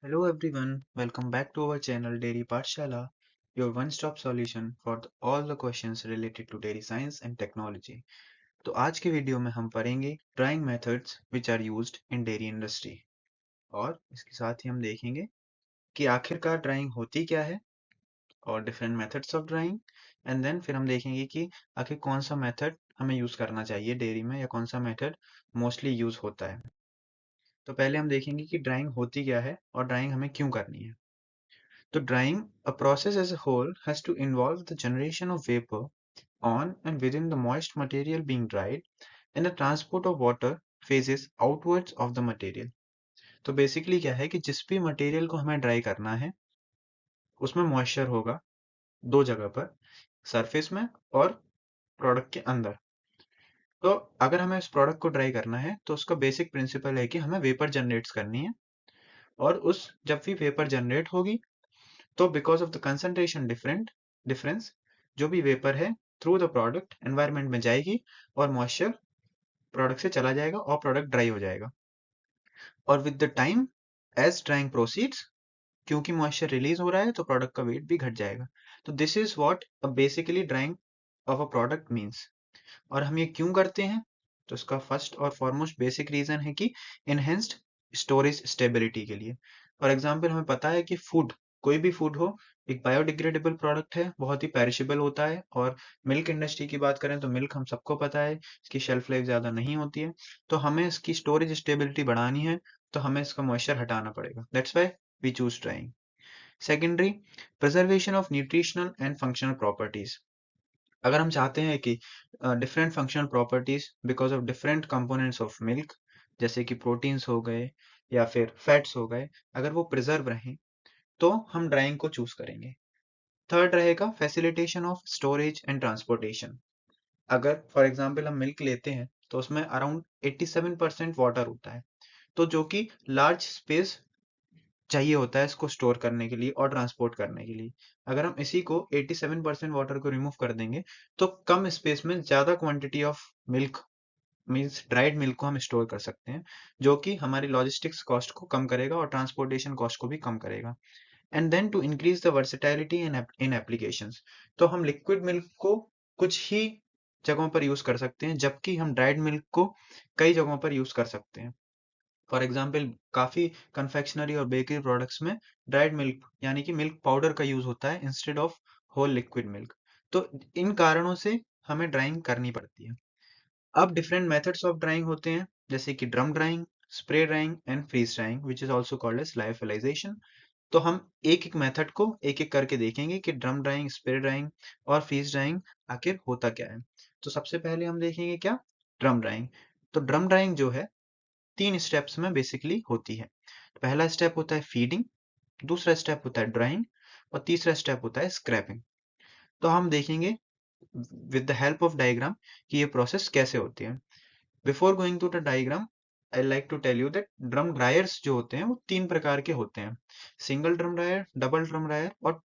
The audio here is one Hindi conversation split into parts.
Hello everyone, welcome back to our channel Dairy Pathshala, your one-stop solution for all the questions related to dairy science and technology. तो आज के वीडियो में हम पढ़ेंगे drawing methods which are used in dairy industry और इसके साथ ही हम देखेंगे कि आखिरकार ड्राइंग होती क्या है और different methods of drying and then फिर हम देखेंगे कि आखिर कौन सा मेथड हमें यूज करना चाहिए डेयरी में या कौन सा मेथड मोस्टली यूज होता है। तो पहले हम देखेंगे कि ड्राइंग होती क्या है और ड्राइंग हमें क्यों करनी है। So drying, a process as a whole, has to involve the generation of vapor on and within the moist material being dried and the transport of water phases outwards of the material. तो बेसिकली क्या है कि जिस भी मटेरियल को हमें ड्राई करना है उसमें मॉइस्चर होगा दो जगह पर, सरफेस में और प्रोडक्ट के अंदर। तो अगर हमें इस प्रोडक्ट को ड्राई करना है तो उसका बेसिक प्रिंसिपल है कि हमें वेपर जनरेट्स करनी है और उस जब भी वेपर जनरेट होगी तो because of the concentration difference जो भी वेपर है थ्रू द प्रोडक्ट एनवायरनमेंट में जाएगी और मॉइस्चर प्रोडक्ट से चला जाएगा और प्रोडक्ट ड्राई हो जाएगा। और with the time as drying proceeds, क्योंकि मॉइस्चर रिलीज हो रहा है तो प्रोडक्ट का वेट भी घट जाएगा। तो this is what basically drying of a product means. और हम ये क्यों करते हैं? तो इसका फर्स्ट और फॉरमोस्ट बेसिक रीजन है कि इनहेंस्ड स्टोरेज स्टेबिलिटी के लिए। फॉर एग्जांपल हमें पता है कि फूड, कोई भी फूड हो, एक बायोडिग्रेडेबल प्रोडक्ट है, बहुत ही पेरिशेबल होता है। और मिल्क इंडस्ट्री की बात करें तो मिल्क हम सबको पता है इसकी शेल्फ लाइफ ज्यादा नहीं होती है। तो हमें इसकी स्टोरेज स्टेबिलिटी बढ़ानी है तो हमें इसका मॉइस्चर हटाना पड़ेगा। That's why we choose drying. Secondary, preservation of nutritional and functional properties. अगर हम चाहते हैं कि different functional properties because of different components of milk, जैसे कि प्रोटीन्स हो गए या फिर फैट्स हो गए, अगर वो प्रिजर्व रहें तो हम ड्राइंग को चूज करेंगे। थर्ड रहेगा facilitation of storage and transportation. अगर फॉर एग्जांपल हम मिल्क लेते हैं तो उसमें अराउंड 87% वाटर होता है, तो जो कि लार्ज स्पेस चाहिए होता है इसको स्टोर करने के लिए और ट्रांसपोर्ट करने के लिए। अगर हम इसी को 87% वाटर को रिमूव कर देंगे तो कम स्पेस में ज्यादा quantity of milk means dried milk को हम स्टोर कर सकते हैं, जो कि हमारी लॉजिस्टिक्स कॉस्ट को कम करेगा और ट्रांसपोर्टेशन कॉस्ट को भी कम करेगा। And then to increase the versatility in applications, तो हम लिक्विड मिल्क को कुछ ही जगहों पर यूज कर सकते हैं जबकि हम ड्राइड मिल्क को कई जगहों पर यूज कर सकते हैं। फॉर एग्जाम्पल काफी कन्फेक्शनरी और बेकरी प्रोडक्ट्स में ड्राइड मिल्क यानी कि मिल्क पाउडर का यूज होता है instead of whole liquid milk. तो इन कारणों से हमें ड्राइंग करनी पड़ती है। अब डिफरेंट मेथड्स ऑफ ड्राइंग होते हैं, जैसे कि drum drying, spray drying and freeze drying which is also called as lyophilization. तो हम एक एक मेथड को एक एक करके देखेंगे कि ड्रम ड्राइंग, स्प्रे ड्राइंग और फ्रीज ड्राइंग आखिर होता क्या है। तो सबसे पहले हम देखेंगे क्या, ड्रम ड्राइंग। तो ड्रम ड्राइंग जो है तीन स्टेप्स में बेसिकली होती है। पहला स्टेप होता है फीडिंग, दूसरा स्टेप होता है ड्राइंग और तीसरा स्टेप होता है स्क्रैपिंग। तो हम देखेंगे with the help of diagram कि ये प्रोसेस कैसे होती है। Before going to the diagram, I like to tell you that drum dryers जो होते हैं वो तीन प्रकार के होते हैं, single drum dryer, double drum dryer और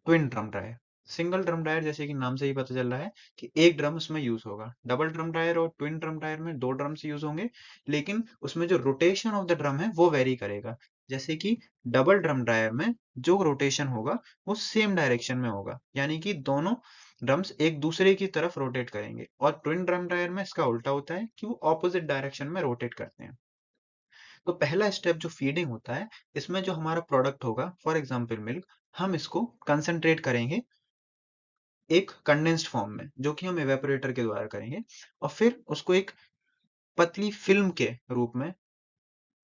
twin drum dryer. Single drum dryer जैसे कि नाम से ही पता चल रहा है कि एक ड्रम उसमें यूज होगा। डबल ड्रम ड्रायर और ट्विन ड्रम ड्रायर में दो ड्रम्स यूज होंगे, लेकिन उसमें जो रोटेशन ऑफ द ड्रम है वो वेरी करेगा। जैसे कि डबल ड्रम ड्रायर में जो रोटेशन होगा वो सेम डायरेक्शन में होगा, यानी कि दोनों ड्रम्स एक दूसरे की तरफ रोटेट करेंगे। और ट्विन ड्रम ड्रायर में इसका उल्टा होता है कि वो ऑपोजिट डायरेक्शन में रोटेट करते हैं। तो पहला स्टेप जो फीडिंग होता है, इसमें जो हमारा प्रोडक्ट होगा फॉर एग्जाम्पल मिल्क, हम इसको कंसंट्रेट करेंगे एक कंडेंस्ड फॉर्म में, जो कि हम एवेपोरेटर के द्वारा करेंगे और फिर उसको एक पतली फिल्म के रूप में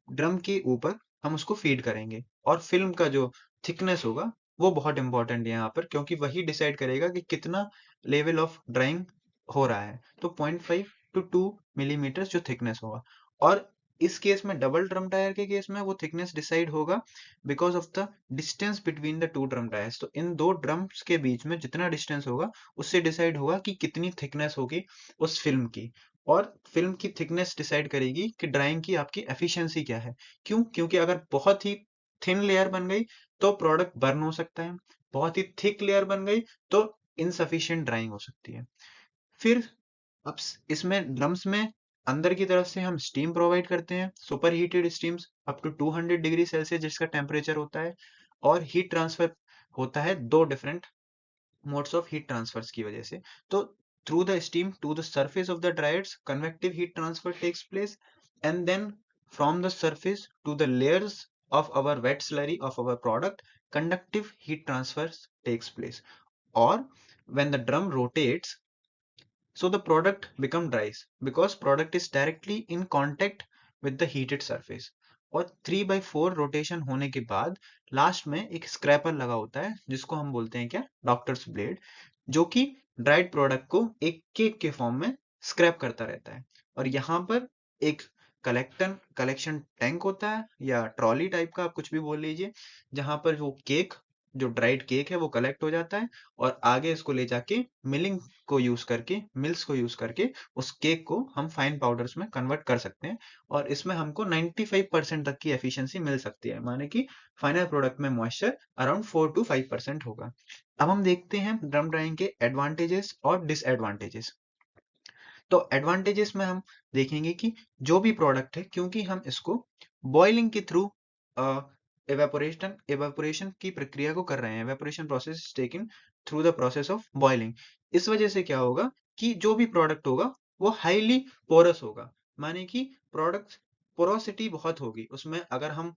ड्रम के ऊपर हम उसको फीड करेंगे। और फिल्म का जो थिकनेस होगा वो बहुत इंपॉर्टेंट है यहाँ पर, क्योंकि वही डिसाइड करेगा कि कितना लेवल ऑफ ड्राइंग हो रहा है। तो 0.5 to 2 मिलीमीटर जो थिकनेस होगा। और इस केस में डबल ड्रम टायर के केस में वो थिकनेस डिसाइड होगा because of the distance between the two drum tyres. तो इन दो ड्रम्स के बीच में जितना डिस्टेंस होगा उससे डिसाइड होगा कि कितनी थिकनेस होगी उस फिल्म की। और फिल्म की थिकनेस डिसाइड करेगी कि ड्राइंग की आपकी एफिशिएंसी क्या है। क्यों? क्योंकि अगर बहुत ही थिन लेयर बन गई तो प्रोडक्ट बर्न हो सकता है, बहुत ही थिक लेयर बन गई तो इनसफिशिएंट ड्राइंग हो सकती है। फिर अब इसमें ड्रम्स में अंदर की तरफ से हम स्टीम प्रोवाइड करते हैं, super heated steams up to 200 degree Celsius जिसका टेम्परेचर होता है, और हीट ट्रांसफर होता है दो different modes of heat transfers की वजह से। तो through the steam to the surface of the dryers, convective heat transfer takes place, and then from the surface to the layers of our wet slurry of our product, conductive heat transfer takes place. Or when the drum rotates, so the product become dries because product is directly in contact with the heated surface. और 3/4 रोटेशन होने के बाद लास्ट में एक स्क्रैपर लगा होता है जिसको हम बोलते हैं क्या, डॉक्टर्स ब्लेड, जो कि ड्राइड प्रोडक्ट को एक केक के फॉर्म में स्क्रैप करता रहता है। और यहाँ पर एक कलेक्शन टैंक होता है या ट्रॉली टाइप का, आप कुछ भी बोल लीजिए, जहां पर वो केक, जो ड्राइड केक है, वो कलेक्ट हो जाता है और आगे इसको ले जाके मिलिंग को यूज करके, मिल्स को यूज करके उस केक को हम फाइन पाउडर्स में कन्वर्ट कर सकते हैं। और इसमें हमको 95% तक की एफिशिएंसी मिल सकती है, माने कि फाइनल प्रोडक्ट में मॉइस्चर अराउंड 4 to 5% होगा। अब हम देखते हैं ड्रम ड्राइंग के एडवांटेजेस और डिसएडवांटेजेस। तो एडवांटेजेस में हम देखेंगे कि जो भी प्रोडक्ट है, क्योंकि हम इसको बॉइलिंग के थ्रू एवेपोरेशन की प्रक्रिया को कर रहे हैं, evaporation process is taken through the process of boiling, इस वजह से क्या होगा कि जो भी प्रोडक्ट होगा वो हाईली पोरस होगा, माने कि प्रोडक्ट पोरोसिटी बहुत होगी उसमें। अगर हम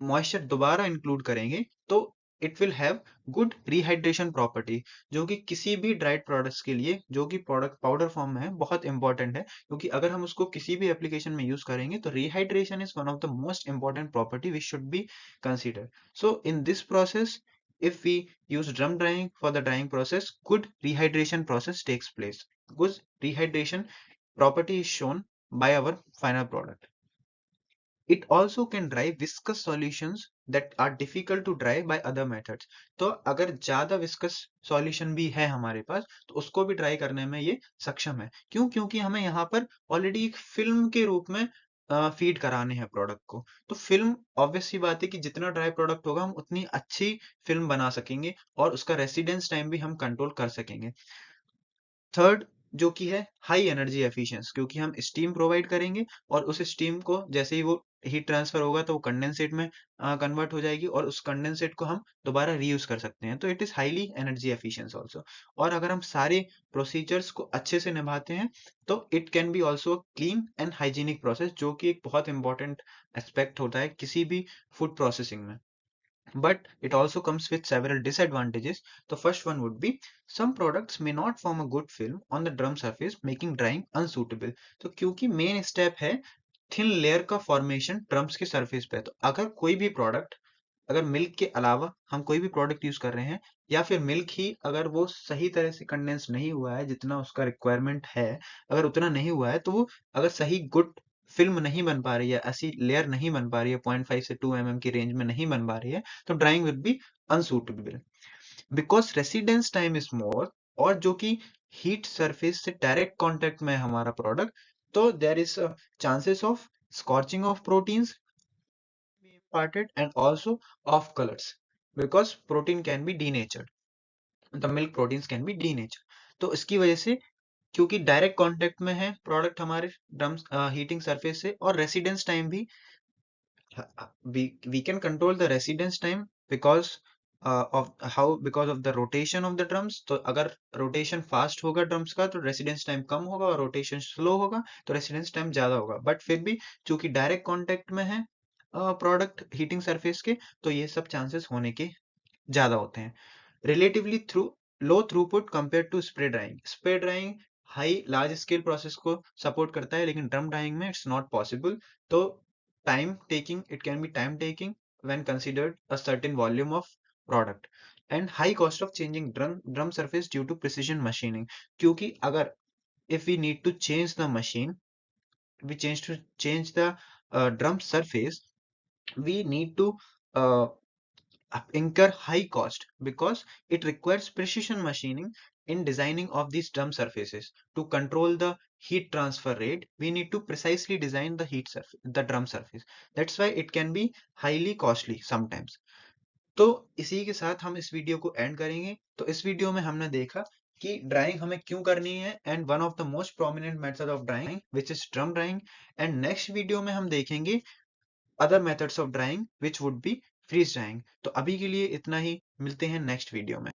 मॉइस्चर दोबारा इंक्लूड करेंगे तो it will have good rehydration property, जो कि किसी भी ड्राइड प्रोडक्ट्स के लिए, जो कि प्रोडक्ट पाउडर फॉर्म में है, बहुत इंपॉर्टेंट है। क्योंकि अगर हम उसको किसी भी एप्लीकेशन में यूज करेंगे तो rehydration is one of the most important property which should be consider. So in this process, if we use drum drying for the drying process, good rehydration process takes place. Good rehydration property is shown by our final product. It also can dry viscous solutions that are difficult to dry by other methods. तो अगर ज्यादा विस्कस सॉल्यूशन भी है हमारे पास तो उसको भी ड्राई करने में ये सक्षम है। क्यों? क्योंकि हमें यहाँ पर ऑलरेडी एक फिल्म के रूप में फीड कराने हैं प्रोडक्ट को। तो फिल्म, ऑब्वियस सी बात है कि जितना ड्राई प्रोडक्ट होगा हम उतनी अच्छी फिल्म बना सकेंगे और उसका रेसिडेंस टाइम भी हम कंट्रोल कर सकेंगे। थर्ड, जो कि है हाई एनर्जी एफिशिएंसी, क्योंकि हम स्टीम प्रोवाइड करेंगे और उस स्टीम को जैसे ही वो हीट ट्रांसफर होगा तो वो कंडेंसेट में कन्वर्ट हो जाएगी और उस कंडेंसेट को हम दोबारा रीयूज कर सकते हैं। तो it is highly energy efficient also. और अगर हम सारे प्रोसीजर्स को अच्छे से निभाते हैं तो it can be also clean and hygienic process, जो कि एक बहुत इंपॉर्टेंट एस्पेक्ट होता है किसी भी फूड प्रोसेसिंग में। But it also comes with several disadvantages. The first one would be some products may not form a good film on the drum surface, making drying unsuitable. तो क्योंकि मेन स्टेप है थिन लेयर का फॉर्मेशन ड्रम्स के सरफेस पे, तो अगर कोई भी प्रोडक्ट, अगर मिल्क के अलावा हम कोई भी प्रोडक्ट यूज कर रहे हैं, या फिर मिल्क ही अगर वो सही तरह से कंडेंस नहीं हुआ है, जितना उसका रिक्वायरमेंट है अगर उतना नहीं हुआ है, तो वो अगर सही गुड फिल्म नहीं बन पा रही है, ऐसी लेयर नहीं बन पा रही है, 0.5 से 2 mm की रेंज में नहीं बन पा रही है, तो drawing will be unsuitable because residence time is more. और जो कि हीट सरफेस से डायरेक्ट कॉन्टेक्ट में है हमारा प्रोडक्ट, तो there is chances of scorching of proteins be imparted and also of colors because protein can be denatured, the milk proteins can be denatured। तो इसकी वजह से, क्योंकि डायरेक्ट कांटेक्ट में है प्रोडक्ट हमारे ड्रम्स हीटिंग सरफेस से, और रेसिडेंस टाइम भी, we can control the residence time because because of the rotation of the drums। तो अगर रोटेशन फास्ट होगा ड्रम्स का तो रेसिडेंस टाइम कम होगा, और रोटेशन स्लो होगा तो रेसिडेंस टाइम ज्यादा होगा। बट फिर भी चूंकि डायरेक्ट कांटेक्ट में है प्रोडक्ट हीटिंग सरफेस के, तो ये सब चांसेस होने के ज्यादा होते हैं। Relatively low throughput compare to spray drying. Spray drying high large scale process को सपोर्ट करता है, लेकिन ड्रम ड्राइंग में इट्स नॉट पॉसिबल। तो it can be time taking when considered a certain volume of product, and high cost of changing drum surface due to precision machining। क्योंकि अगर if we need to change the machine, we change the drum surface, we need to uh, incur high cost because it requires precision machining in designing of these drum surfaces. To control the heat transfer rate, we need to precisely design the drum surface. That's why it can be highly costly sometimes। तो इसी के साथ हम इस वीडियो को एंड करेंगे। तो इस वीडियो में हमने देखा कि ड्राइंग हमें क्यों करनी है and one of the most prominent method of drying which is drum drying. And next video में हम देखेंगे other methods of drying which would be freeze drying. तो अभी के लिए इतना ही, मिलते हैं नेक्स्ट वीडियो में।